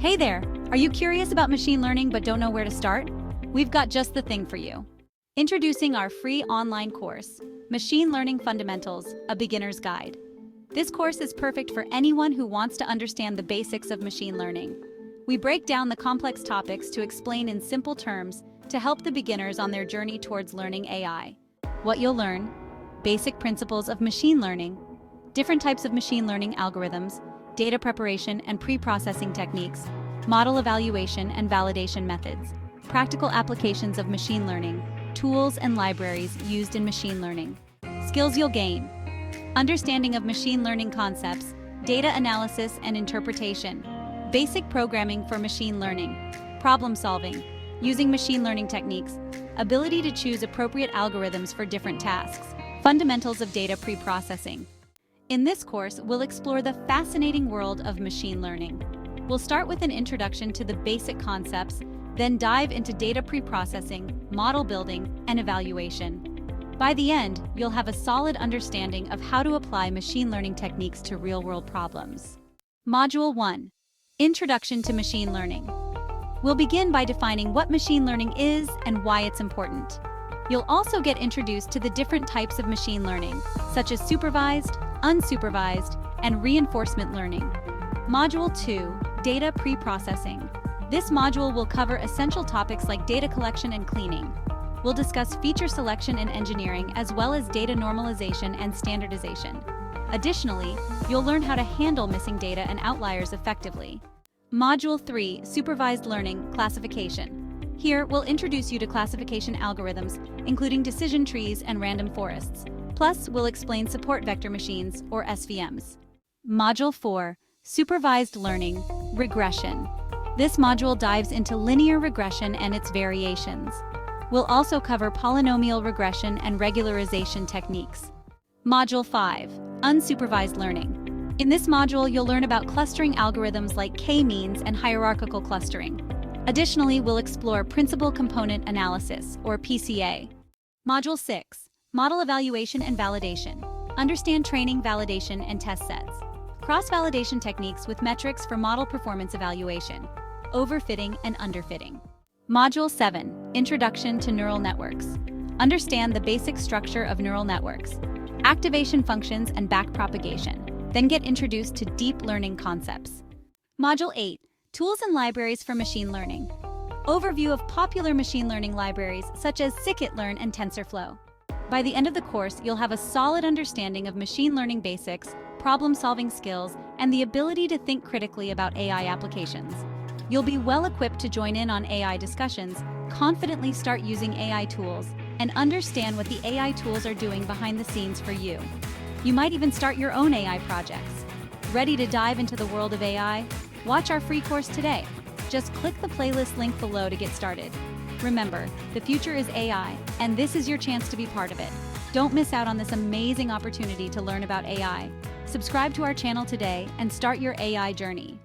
Hey there! Are you curious about machine learning but don't know where to start? We've got just the thing for you. Introducing our free online course, Machine Learning Fundamentals, a Beginner's Guide. This course is perfect for anyone who wants to understand the basics of machine learning. We break down the complex topics to explain in simple terms to help the beginners on their journey towards learning AI. What you'll learn: basic principles of machine learning, different types of machine learning algorithms, data preparation and pre-processing techniques, model evaluation and validation methods, practical applications of machine learning, tools and libraries used in machine learning. Skills you'll gain: understanding of machine learning concepts, data analysis and interpretation, basic programming for machine learning, problem solving, using machine learning techniques, ability to choose appropriate algorithms for different tasks, fundamentals of data pre-processing. In this course, we'll explore the fascinating world of machine learning. We'll start with an introduction to the basic concepts, then dive into data pre-processing, model building, and evaluation. By the end, you'll have a solid understanding of how to apply machine learning techniques to real-world problems. Module 1. Introduction to Machine Learning. We'll begin by defining what machine learning is and why it's important. You'll also get introduced to the different types of machine learning, such as supervised, unsupervised, and reinforcement learning. Module 2. Data pre-processing. This module will cover essential topics like data collection and cleaning. We'll discuss feature selection and engineering, as well as data normalization and standardization. Additionally, you'll learn how to handle missing data and outliers effectively. Module 3. Supervised Learning Classification. Here, we'll introduce you to classification algorithms, including decision trees and random forests. Plus, we'll explain support vector machines, or SVMs. Module 4. Supervised Learning Regression. This module dives into linear regression and its variations. We'll also cover polynomial regression and regularization techniques. Module 5. Unsupervised Learning. In this module, you'll learn about clustering algorithms like k-means and hierarchical clustering. Additionally, we'll explore Principal Component Analysis, or PCA. Module 6. Model Evaluation and Validation. Understand training, validation, and test sets. Cross-validation techniques with metrics for model performance evaluation. Overfitting and underfitting. Module 7. Introduction to Neural Networks. Understand the basic structure of neural networks, activation functions, and backpropagation. Then get introduced to deep learning concepts. Module 8. Tools and libraries for machine learning. Overview of popular machine learning libraries such as scikit-learn and TensorFlow. By the end of the course, you'll have a solid understanding of machine learning basics, problem-solving skills, and the ability to think critically about AI applications. You'll be well equipped to join in on AI discussions, confidently start using AI tools, and understand what the AI tools are doing behind the scenes for you. You might even start your own AI projects. Ready to dive into the world of AI? Watch our free course today. Just click the playlist link below to get started. Remember, the future is AI, and this is your chance to be part of it. Don't miss out on this amazing opportunity to learn about AI. Subscribe to our channel today and start your AI journey.